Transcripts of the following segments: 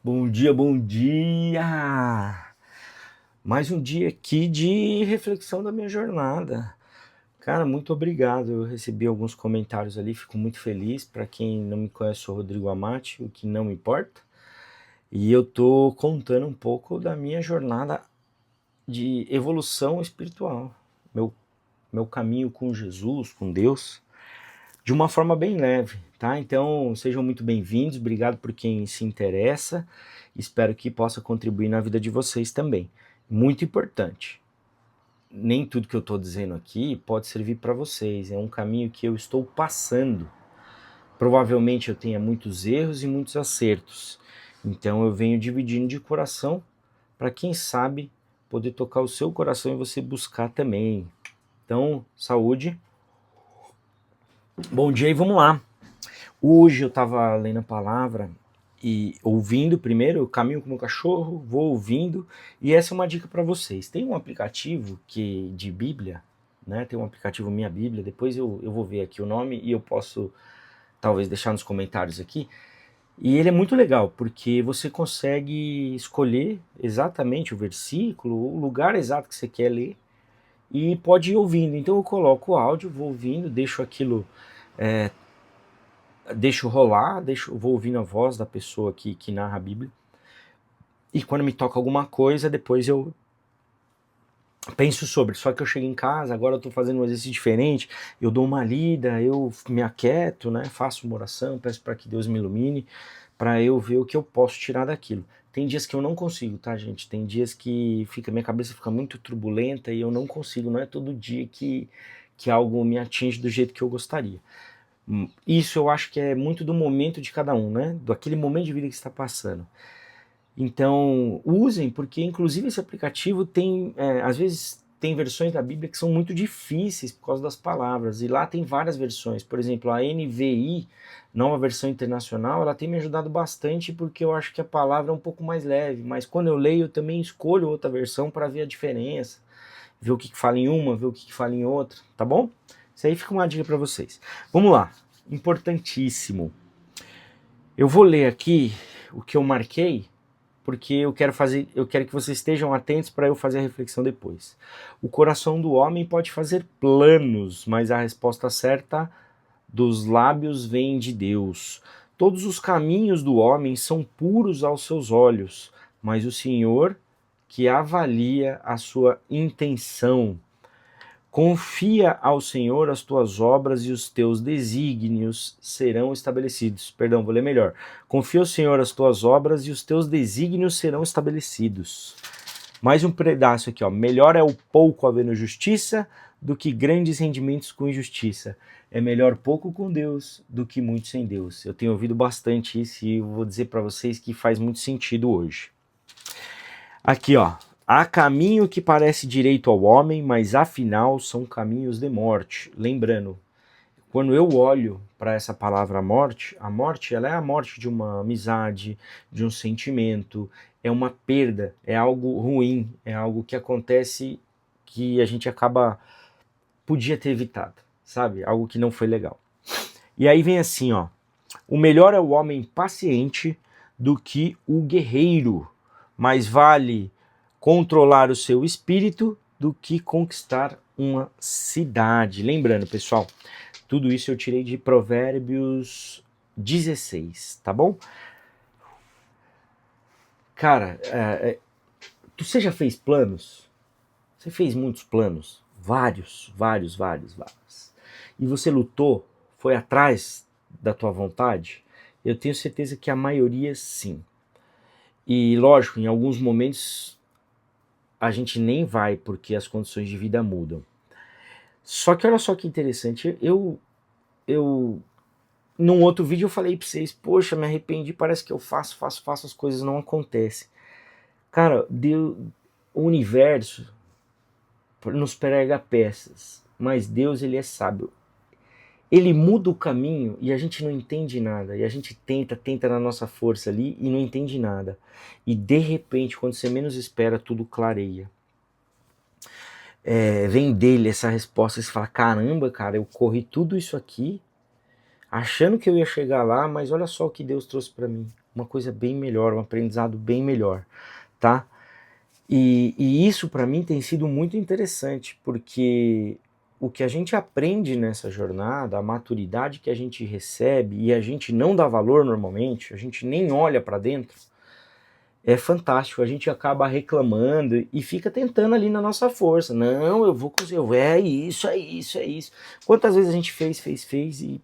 Bom dia, bom dia! Mais um dia aqui de reflexão da minha jornada. Cara, muito obrigado. Eu recebi alguns comentários ali, fico muito feliz. Para quem não me conhece, sou Rodrigo Amati, o que não me importa. E eu tô contando um pouco da minha jornada de evolução espiritual, meu, meu caminho com Jesus, com Deus, de uma forma bem leve, tá? Então sejam muito bem-vindos, obrigado por quem se interessa, espero que possa contribuir na vida de vocês também. Muito importante, nem tudo que eu estou dizendo aqui pode servir para vocês, é um caminho que eu estou passando. Provavelmente eu tenha muitos erros e muitos acertos, então eu venho dividindo de coração para quem sabe poder tocar o seu coração e você buscar também. Então, saúde, bom dia e vamos lá. Hoje eu estava lendo a palavra e ouvindo primeiro, eu caminho com o meu cachorro, vou ouvindo, e essa é uma dica para vocês. Tem um aplicativo que de Bíblia, né? Tem um aplicativo Minha Bíblia, depois eu vou ver aqui o nome e eu posso talvez deixar nos comentários aqui. E ele é muito legal, porque você consegue escolher exatamente o versículo, o lugar exato que você quer ler, e pode ir ouvindo. Então eu coloco o áudio, vou ouvindo, deixo aquilo deixo rolar, vou ouvindo a voz da pessoa que narra a Bíblia. E quando me toca alguma coisa, depois eu penso sobre. Só que eu chego em casa, agora eu estou fazendo um exercício diferente, eu dou uma lida, eu me aquieto, né? Faço uma oração, peço para que Deus me ilumine, para eu ver o que eu posso tirar daquilo. Tem dias que eu não consigo, tá, gente? Tem dias que minha cabeça fica muito turbulenta e eu não consigo, não é todo dia que algo me atinge do jeito que eu gostaria. Isso eu acho que é muito do momento de cada um, né? Daquele momento de vida que está passando. Então, usem, porque inclusive esse aplicativo tem, às vezes tem versões da Bíblia que são muito difíceis por causa das palavras, e lá tem várias versões. Por exemplo, a NVI, nova versão internacional, ela tem me ajudado bastante porque eu acho que a palavra é um pouco mais leve, mas quando eu leio eu também escolho outra versão para ver a diferença, ver o que fala em uma, ver o que fala em outra, tá bom? Isso aí fica uma dica para vocês. Vamos lá, importantíssimo. Eu vou ler aqui o que eu marquei, porque eu quero que vocês estejam atentos para eu fazer a reflexão depois. O coração do homem pode fazer planos, mas a resposta certa dos lábios vem de Deus. Todos os caminhos do homem são puros aos seus olhos, mas o Senhor que avalia a sua intenção. Confia ao Senhor as tuas obras e os teus desígnios serão estabelecidos. Perdão, vou ler melhor. Confia ao Senhor as tuas obras e os teus desígnios serão estabelecidos. Mais um pedaço aqui, ó. Melhor é o pouco havendo justiça do que grandes rendimentos com injustiça. É melhor pouco com Deus do que muito sem Deus. Eu tenho ouvido bastante isso e eu vou dizer para vocês que faz muito sentido hoje. Aqui, ó. Há caminho que parece direito ao homem, mas afinal são caminhos de morte. Lembrando, quando eu olho para essa palavra morte, a morte ela é a morte de uma amizade, de um sentimento, é uma perda, é algo ruim, é algo que acontece que a gente podia ter evitado, sabe? Algo que não foi legal. E aí vem assim, ó. O melhor é o homem paciente do que o guerreiro, mais vale controlar o seu espírito do que conquistar uma cidade. Lembrando, pessoal, tudo isso eu tirei de Provérbios 16, tá bom? Cara, você já fez planos? Você fez muitos planos? Vários. E você lutou? Foi atrás da tua vontade? Eu tenho certeza que a maioria sim. E lógico, em alguns momentos a gente nem vai porque as condições de vida mudam. Só que olha só que interessante, num outro vídeo eu falei pra vocês, poxa, me arrependi, parece que eu faço, as coisas não acontecem. Cara, o universo nos prega peças, mas Deus, ele é sábio. Ele muda o caminho e a gente não entende nada, e a gente tenta na nossa força ali e não entende nada. E de repente, quando você menos espera, tudo clareia. Vem dele essa resposta, você fala, caramba, cara, eu corri tudo isso aqui, achando que eu ia chegar lá, mas olha só o que Deus trouxe para mim. uma coisa bem melhor, um aprendizado bem melhor, tá? E isso para mim tem sido muito interessante, porque o que a gente aprende nessa jornada, a maturidade que a gente recebe e a gente não dá valor normalmente, a gente nem olha para dentro, é fantástico. A gente acaba reclamando e fica tentando ali na nossa força. Não, eu vou conseguir, é isso, é isso, é isso. Quantas vezes a gente fez e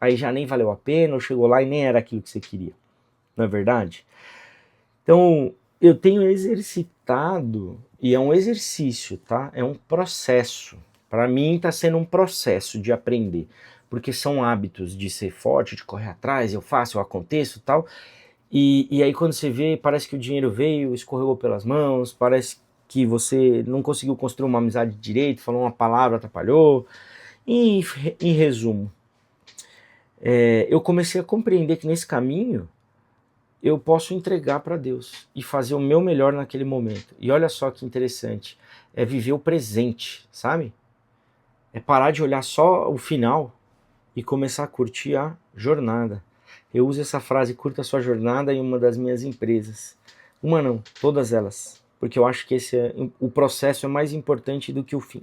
aí já nem valeu a pena, ou chegou lá e nem era aquilo que você queria, não é verdade? Então, eu tenho exercitado, e é um exercício, tá? É um processo. Para mim está sendo um processo de aprender, porque são hábitos de ser forte, de correr atrás, eu faço, eu aconteço e tal. E aí quando você vê, parece que o dinheiro veio, escorregou pelas mãos, parece que você não conseguiu construir uma amizade direito, falou uma palavra, atrapalhou. E, em resumo, eu comecei a compreender que nesse caminho eu posso entregar para Deus e fazer o meu melhor naquele momento. E olha só que interessante, é viver o presente, sabe? É parar de olhar só o final e começar a curtir a jornada. Eu uso essa frase, curta a sua jornada, em uma das minhas empresas. Uma não, todas elas. Porque eu acho que o processo é mais importante do que o fim.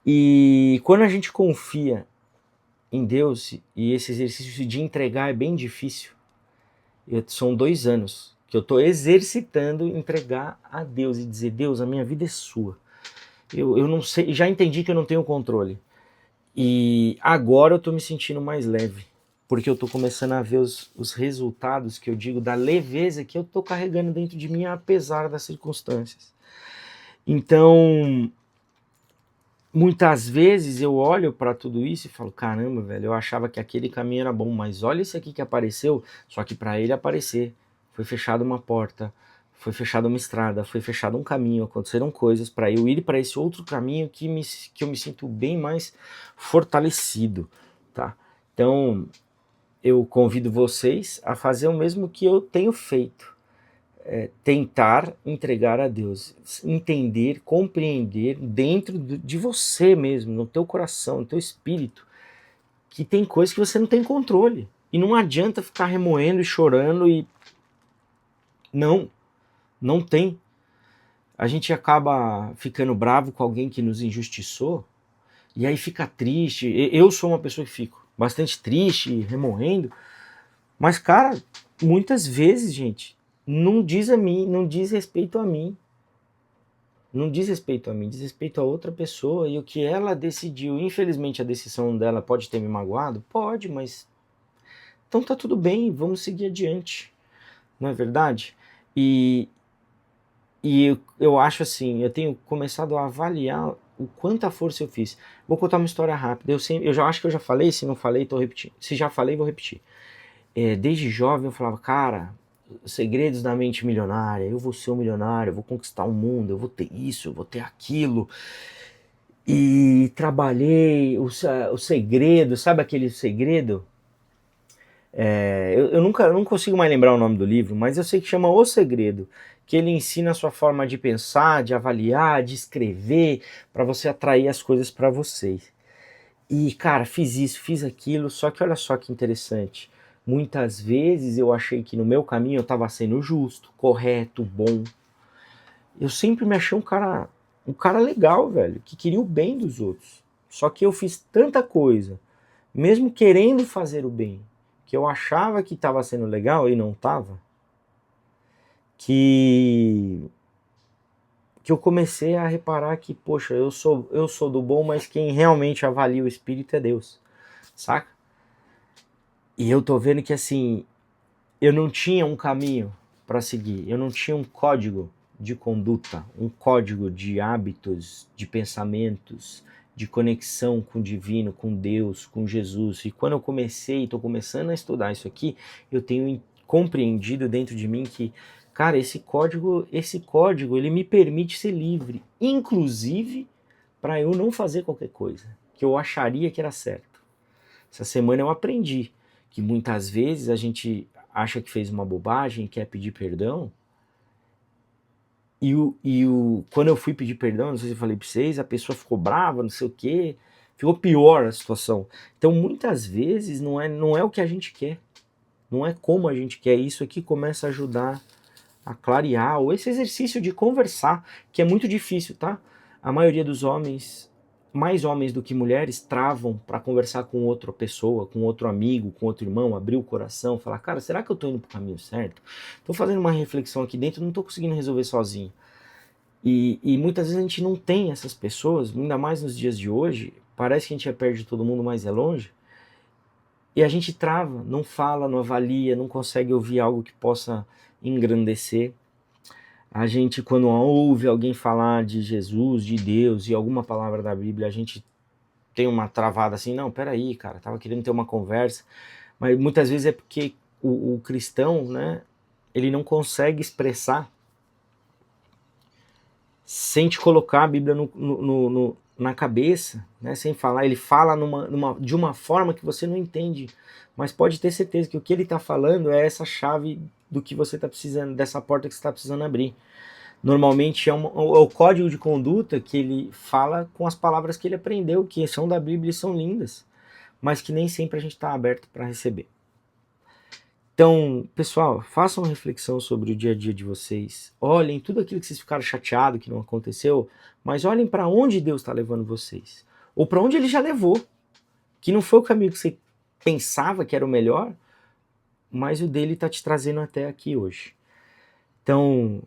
E quando a gente confia em Deus, e esse exercício de entregar é bem difícil, são 2 anos que eu estou exercitando entregar a Deus e dizer, Deus, a minha vida é sua. Eu não sei, já entendi que eu não tenho controle. E agora eu estou me sentindo mais leve, porque eu estou começando a ver os resultados que eu digo da leveza que eu estou carregando dentro de mim, apesar das circunstâncias. Então, muitas vezes eu olho para tudo isso e falo, caramba, velho, eu achava que aquele caminho era bom, mas olha esse aqui que apareceu, só que para ele aparecer, foi fechada uma porta, foi fechada uma estrada, foi fechado um caminho, aconteceram coisas para eu ir para esse outro caminho que eu me sinto bem mais fortalecido, tá? Então, eu convido vocês a fazer o mesmo que eu tenho feito. Tentar entregar a Deus, entender, compreender dentro de você mesmo, no teu coração, no teu espírito, que tem coisas que você não tem controle. E não adianta ficar remoendo e chorando e... Não tem. A gente acaba ficando bravo com alguém que nos injustiçou, e aí fica triste. Eu sou uma pessoa que fico bastante triste, remoendo, mas, cara, muitas vezes, gente, não diz a mim, não diz respeito a mim. Não diz respeito a mim, diz respeito a outra pessoa e o que ela decidiu. Infelizmente a decisão dela pode ter me magoado? Pode, mas então tá tudo bem, vamos seguir adiante, não é verdade? E eu acho assim, eu tenho começado a avaliar o quanta força eu fiz. Vou contar uma história rápida. Eu já acho que eu já falei, se não falei, tô repetindo. Se já falei, vou repetir. Desde jovem eu falava, cara, segredos da mente milionária, eu vou ser um milionário, eu vou conquistar o mundo, eu vou ter isso, eu vou ter aquilo. E trabalhei o segredo, sabe aquele segredo? Eu não consigo mais lembrar o nome do livro, mas eu sei que chama O Segredo, que ele ensina a sua forma de pensar, de avaliar, de escrever, para você atrair as coisas para vocês. E, cara, fiz isso, fiz aquilo, só que olha só que interessante. Muitas vezes eu achei que no meu caminho eu estava sendo justo, correto, bom. Eu sempre me achei um cara legal, velho, que queria o bem dos outros. Só que eu fiz tanta coisa, mesmo querendo fazer o bem, que eu achava que estava sendo legal e não estava, que eu comecei a reparar que, poxa, eu sou do bom, mas quem realmente avalia o espírito é Deus, saca? E eu tô vendo que, assim, eu não tinha um caminho para seguir, eu não tinha um código de conduta, um código de hábitos, de pensamentos, de conexão com o divino, com Deus, com Jesus. E quando eu estou começando a estudar isso aqui, eu tenho compreendido dentro de mim que, cara, esse código, ele me permite ser livre, inclusive para eu não fazer qualquer coisa que eu acharia que era certo. Essa semana eu aprendi que muitas vezes a gente acha que fez uma bobagem, quer pedir perdão, quando eu fui pedir perdão, não sei se eu falei para vocês, a pessoa ficou brava, não sei o quê, ficou pior a situação. Então muitas vezes não é o que a gente quer. não é como a gente quer. Isso aqui começa a ajudar a clarear, ou esse exercício de conversar, que é muito difícil, tá? A maioria dos homens, mais homens do que mulheres, travam para conversar com outra pessoa, com outro amigo, com outro irmão, abrir o coração, falar, cara, será que eu tô indo pro caminho certo? Tô fazendo uma reflexão aqui dentro, não tô conseguindo resolver sozinho. E muitas vezes a gente não tem essas pessoas, ainda mais nos dias de hoje, parece que a gente é perto de todo mundo, mas é longe, e a gente trava, não fala, não avalia, não consegue ouvir algo que possa engrandecer. A gente, quando ouve alguém falar de Jesus, de Deus e alguma palavra da Bíblia, a gente tem uma travada assim, não, peraí, cara, tava querendo ter uma conversa, mas muitas vezes é porque o cristão, né, ele não consegue expressar sem te colocar a Bíblia na cabeça, né, sem falar, ele fala de uma forma que você não entende, mas pode ter certeza que o que ele está falando é essa chave do que você está precisando, dessa porta que você está precisando abrir. Normalmente é o código de conduta que ele fala com as palavras que ele aprendeu, que são da Bíblia e são lindas, mas que nem sempre a gente está aberto para receber. Então, pessoal, façam uma reflexão sobre o dia a dia de vocês. Olhem tudo aquilo que vocês ficaram chateados que não aconteceu, mas olhem para onde Deus está levando vocês. Ou para onde Ele já levou. Que não foi o caminho que você pensava que era o melhor, mas o dele está te trazendo até aqui hoje. Então,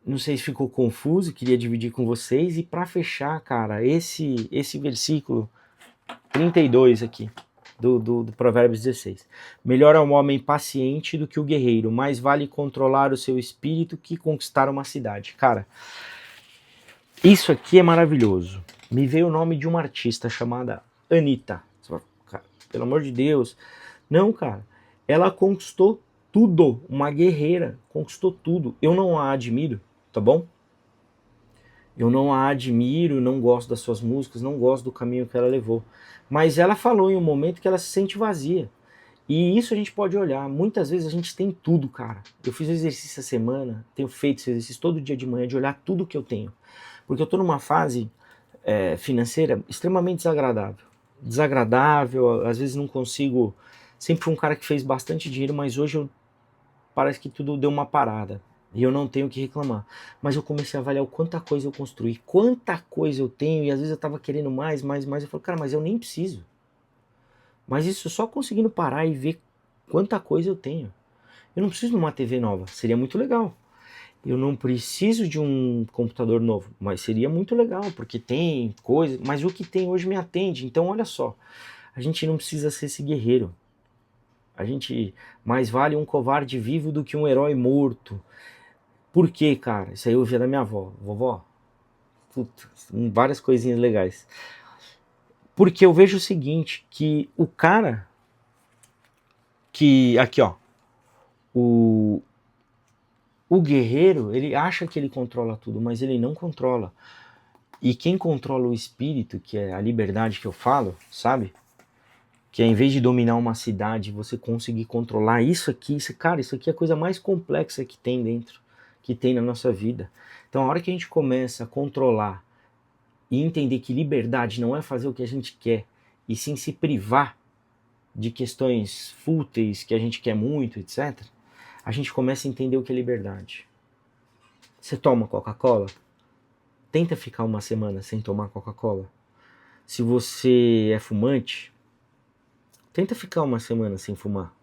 não sei se ficou confuso, queria dividir com vocês. E para fechar, cara, esse versículo 32 aqui. Do Provérbios 16. Melhor é um homem paciente do que o guerreiro, mais vale controlar o seu espírito que conquistar uma cidade. Cara, isso aqui é maravilhoso. Me veio o nome de uma artista chamada Anitta. Cara, pelo amor de Deus. Não, cara. Ela conquistou tudo. Uma guerreira. Conquistou tudo. Eu não a admiro, tá bom? Eu não a admiro, não gosto das suas músicas, não gosto do caminho que ela levou. Mas ela falou em um momento que ela se sente vazia. E isso a gente pode olhar. Muitas vezes a gente tem tudo, cara. Eu fiz um exercício essa semana, tenho feito esse exercício todo dia de manhã, de olhar tudo que eu tenho. Porque eu tô numa fase financeira extremamente desagradável. Desagradável, às vezes não consigo... Sempre fui um cara que fez bastante dinheiro, mas hoje parece que tudo deu uma parada. E eu não tenho o que reclamar. Mas eu comecei a avaliar o quanta coisa eu construí, quanta coisa eu tenho, e às vezes eu tava querendo mais. Eu falei, cara, mas eu nem preciso. Mas isso só conseguindo parar e ver quanta coisa eu tenho. Eu não preciso de uma TV nova, seria muito legal. Eu não preciso de um computador novo, mas seria muito legal, porque tem coisa, mas o que tem hoje me atende. Então olha só, a gente não precisa ser esse guerreiro. A gente mais vale um covarde vivo do que um herói morto. Por quê, cara? Isso aí eu ouvia da minha avó. Vovó, puta, várias coisinhas legais. Porque eu vejo o seguinte, que o cara que, aqui ó, o guerreiro, ele acha que ele controla tudo, mas ele não controla. E quem controla o espírito, que é a liberdade que eu falo, sabe? Que é em vez de dominar uma cidade, você conseguir controlar isso aqui, cara, isso aqui é a coisa mais complexa que tem dentro, que tem na nossa vida. Então a hora que a gente começa a controlar e entender que liberdade não é fazer o que a gente quer, e sim se privar de questões fúteis que a gente quer muito, etc., a gente começa a entender o que é liberdade. Você toma Coca-Cola? Tenta ficar uma semana sem tomar Coca-Cola. Se você é fumante, tenta ficar uma semana sem fumar.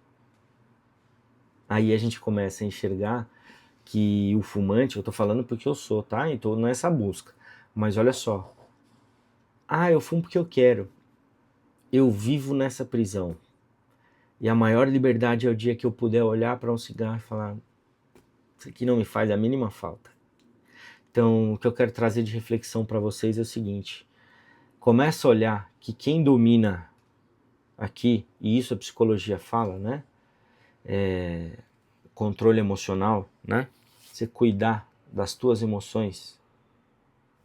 Aí a gente começa a enxergar que o fumante, eu tô falando porque eu sou, tá? E tô nessa busca. Mas olha só. Ah, eu fumo porque eu quero. Eu vivo nessa prisão. E a maior liberdade é o dia que eu puder olhar para um cigarro e falar: isso aqui não me faz a mínima falta. Então, o que eu quero trazer de reflexão para vocês é o seguinte: começa a olhar que quem domina aqui, e isso a psicologia fala, né? Controle emocional, né? Você cuidar das tuas emoções,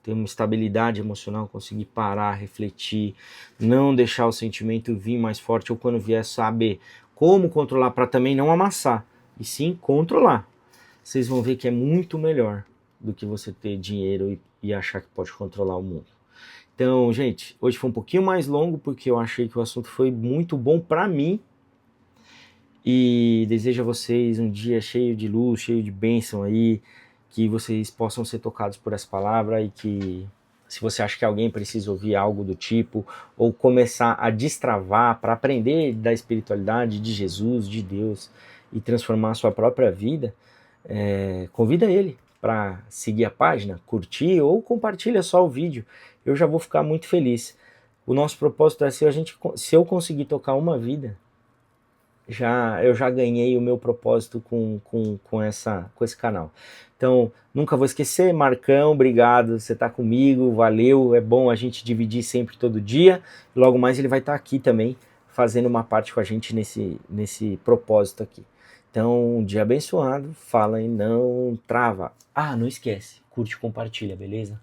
ter uma estabilidade emocional, conseguir parar, refletir, não deixar o sentimento vir mais forte, ou quando vier, saber como controlar para também não amassar, e sim controlar. Vocês vão ver que é muito melhor do que você ter dinheiro e achar que pode controlar o mundo. Então, gente, hoje foi um pouquinho mais longo porque eu achei que o assunto foi muito bom para mim. e desejo a vocês um dia cheio de luz, cheio de bênção aí, que vocês possam ser tocados por essa palavra e que, se você acha que alguém precisa ouvir algo do tipo, ou começar a destravar para aprender da espiritualidade de Jesus, de Deus, e transformar a sua própria vida, convida ele para seguir a página, curtir ou compartilha só o vídeo. Eu já vou ficar muito feliz. O nosso propósito é se eu conseguir tocar uma vida, eu já ganhei o meu propósito com esse canal. Então, nunca vou esquecer, Marcão, obrigado, você tá comigo, valeu, é bom a gente dividir sempre todo dia, logo mais ele vai estar aqui também, fazendo uma parte com a gente nesse propósito aqui. Então, um dia abençoado, fala e não trava. Ah, não esquece, curte e compartilha, beleza?